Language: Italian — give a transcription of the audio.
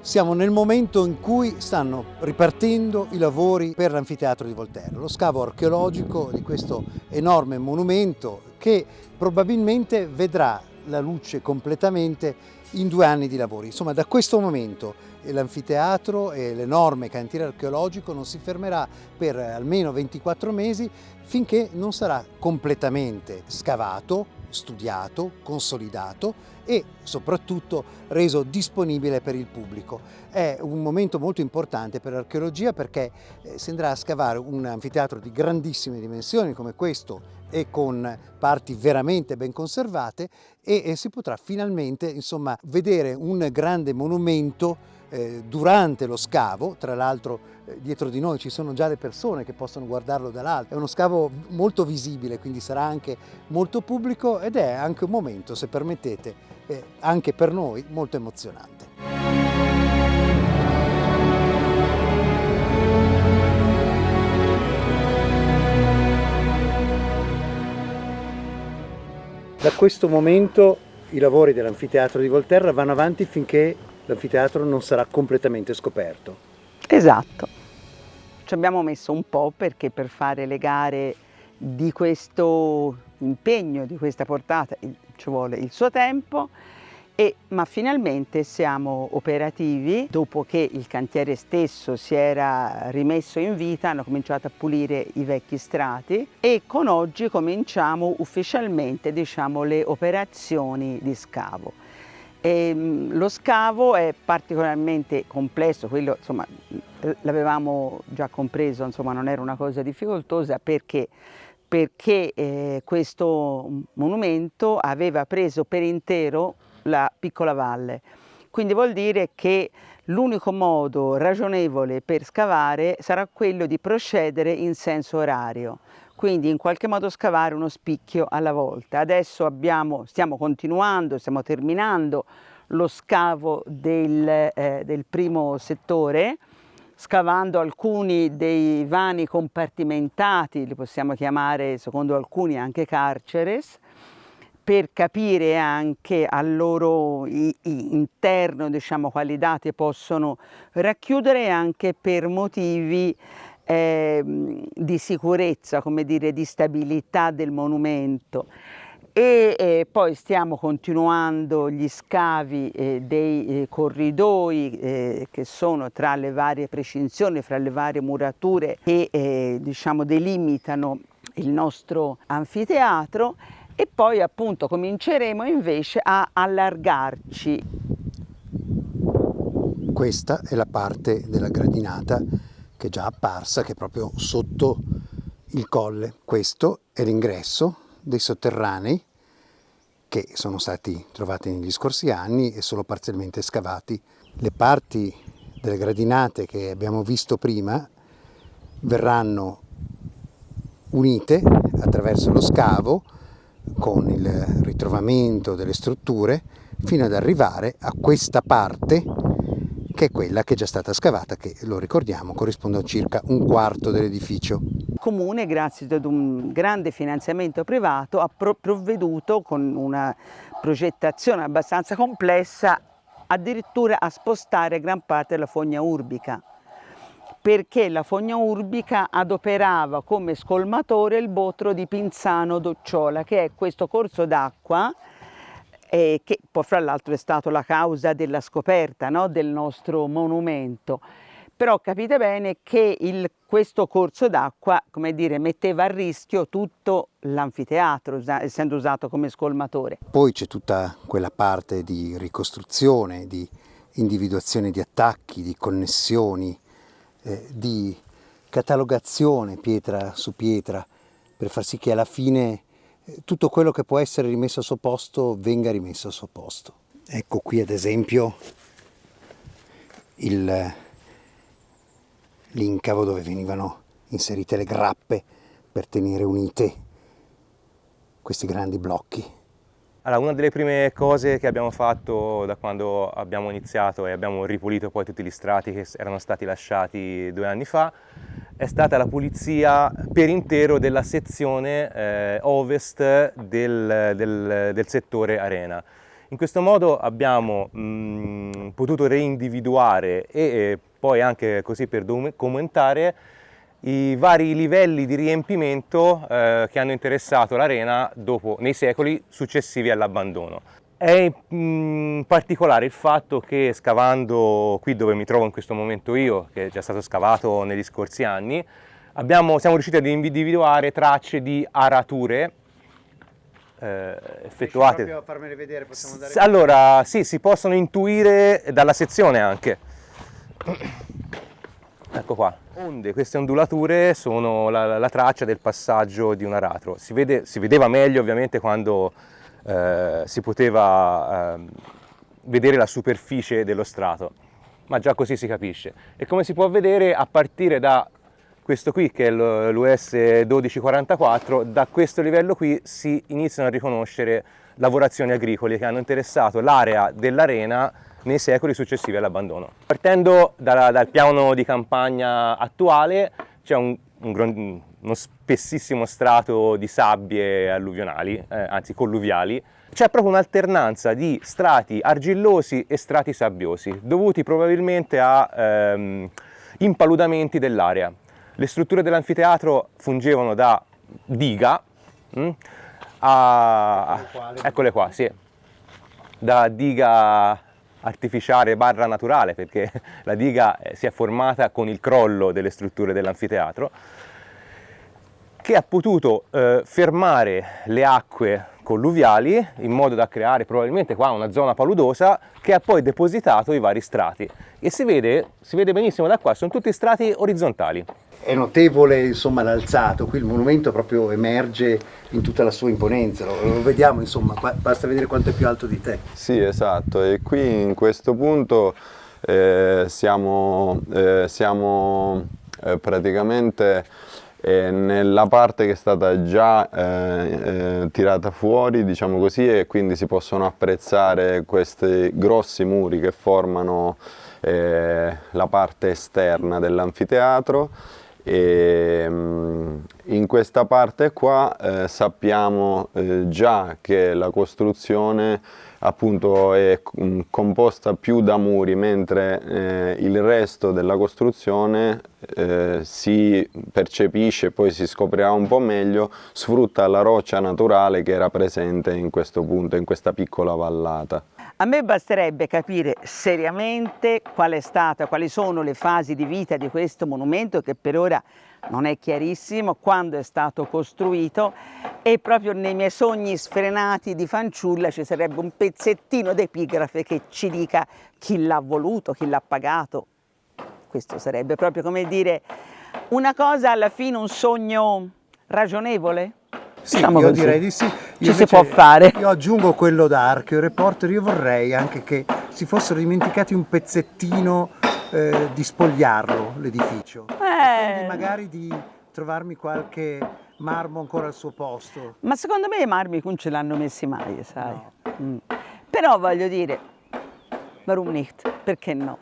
Siamo nel momento in cui stanno ripartendo i lavori per l'anfiteatro di Volterra, lo scavo archeologico di questo enorme monumento che probabilmente vedrà la luce completamente in 2 anni di lavori. Insomma, da questo momento l'anfiteatro e l'enorme cantiere archeologico non si fermerà per almeno 24 mesi finché non sarà completamente scavato, studiato, consolidato e soprattutto reso disponibile per il pubblico. È un momento molto importante per l'archeologia perché si andrà a scavare un anfiteatro di grandissime dimensioni come questo e con parti veramente ben conservate e si potrà finalmente, insomma, vedere un grande monumento durante lo scavo. Tra l'altro dietro di noi ci sono già le persone che possono guardarlo dall'alto. È uno scavo molto visibile, quindi sarà anche molto pubblico ed è anche un momento, se permettete, anche per noi molto emozionante. Da questo momento i lavori dell'anfiteatro di Volterra vanno avanti finché l'anfiteatro non sarà completamente scoperto. Esatto. Ci abbiamo messo un po' perché per fare le gare di questo impegno, di questa portata, ci vuole il suo tempo, ma finalmente siamo operativi. Dopo che il cantiere stesso si era rimesso in vita, hanno cominciato a pulire i vecchi strati e con oggi cominciamo ufficialmente, diciamo, le operazioni di scavo. Lo scavo è particolarmente complesso, quello insomma l'avevamo già compreso, insomma non era una cosa difficoltosa perché questo monumento aveva preso per intero la piccola valle, quindi vuol dire che l'unico modo ragionevole per scavare sarà quello di procedere in senso orario, quindi in qualche modo scavare uno spicchio alla volta. Adesso stiamo terminando lo scavo del primo settore, scavando alcuni dei vani compartimentati, li possiamo chiamare secondo alcuni anche carceres, per capire anche al loro interno, diciamo, quali dati possono racchiudere e anche per motivi di sicurezza, come dire, di stabilità del monumento. Poi stiamo continuando gli scavi dei corridoi che sono tra le varie prescinzioni, fra le varie murature che diciamo delimitano il nostro anfiteatro e poi appunto cominceremo invece a allargarci. Questa è la parte della gradinata che è già apparsa, che è proprio sotto il colle. Questo è l'ingresso dei sotterranei che sono stati trovati negli scorsi anni e solo parzialmente scavati. Le parti delle gradinate che abbiamo visto prima verranno unite attraverso lo scavo con il ritrovamento delle strutture fino ad arrivare a questa parte che è quella che è già stata scavata, che lo ricordiamo corrisponde a circa 1/4 dell'edificio. Il Comune, grazie ad un grande finanziamento privato, ha provveduto con una progettazione abbastanza complessa addirittura a spostare gran parte della fogna urbica, perché la fogna urbica adoperava come scolmatore il botro di Pinzano d'Occiola, che è questo corso d'acqua che poi fra l'altro è stato la causa della scoperta, no, del nostro monumento. Però capite bene che questo corso d'acqua, come dire, metteva a rischio tutto l'anfiteatro, essendo usato come scolmatore. Poi c'è tutta quella parte di ricostruzione, di individuazione di attacchi, di connessioni, di catalogazione pietra su pietra, per far sì che alla fine tutto quello che può essere rimesso al suo posto venga rimesso al suo posto. Ecco qui ad esempio l'incavo dove venivano inserite le grappe per tenere unite questi grandi blocchi. Allora, una delle prime cose che abbiamo fatto da quando abbiamo iniziato e abbiamo ripulito poi tutti gli strati che erano stati lasciati 2 anni fa è stata la pulizia per intero della sezione ovest del settore arena. In questo modo abbiamo potuto reindividuare e poi anche così per documentare i vari livelli di riempimento che hanno interessato l'arena nei secoli successivi all'abbandono. È particolare il fatto che scavando qui dove mi trovo in questo momento io, che è già stato scavato negli scorsi anni, siamo riusciti ad individuare tracce di arature effettuate. Proprio a farmele vedere, possiamo andare. Allora, sì, si possono intuire dalla sezione anche. Ecco qua. Queste ondulature sono la traccia del passaggio di un aratro. Si vedeva meglio ovviamente quando si poteva vedere la superficie dello strato, ma già così si capisce. E come si può vedere, a partire da questo qui, che è l'US 1244, da questo livello qui si iniziano a riconoscere lavorazioni agricole che hanno interessato l'area dell'arena nei secoli successivi all'abbandono. Partendo dal piano di campagna attuale c'è uno spessissimo strato di sabbie alluvionali, anzi colluviali. C'è proprio un'alternanza di strati argillosi e strati sabbiosi, dovuti probabilmente a impaludamenti dell'area. Le strutture dell'anfiteatro fungevano da diga, eccole qua, sì, da diga artificiale barra naturale, perché la diga si è formata con il crollo delle strutture dell'anfiteatro, che ha potuto fermare le acque colluviali in modo da creare probabilmente qua una zona paludosa che ha poi depositato i vari strati. E si vede benissimo da qua, sono tutti strati orizzontali. È notevole insomma l'alzato, qui il monumento proprio emerge in tutta la sua imponenza, lo vediamo insomma, basta vedere quanto è più alto di te. Sì, esatto, e qui in questo punto siamo praticamente nella parte che è stata già tirata fuori, diciamo così, e quindi si possono apprezzare questi grossi muri che formano la parte esterna dell'anfiteatro. E in questa parte qua sappiamo già che la costruzione appunto è composta più da muri, mentre il resto della costruzione si percepisce, poi si scoprirà un po' meglio, sfrutta la roccia naturale che era presente in questo punto, in questa piccola vallata. A me basterebbe capire seriamente quali sono le fasi di vita di questo monumento, che per ora non è chiarissimo, quando è stato costruito, e proprio nei miei sogni sfrenati di fanciulla ci sarebbe un pezzettino d'epigrafe che ci dica chi l'ha voluto, chi l'ha pagato. Questo sarebbe proprio, come dire, una cosa alla fine, un sogno ragionevole. Sì, diciamo io così. direi di sì. Ci si può fare. Io aggiungo quello da archeoreporter, io vorrei anche che si fossero dimenticati un pezzettino di spogliarlo, l'edificio. Quindi magari di trovarmi qualche marmo ancora al suo posto. Ma secondo me i marmi non ce l'hanno messi mai, sai. No. Però voglio dire, warum nicht? Perché no?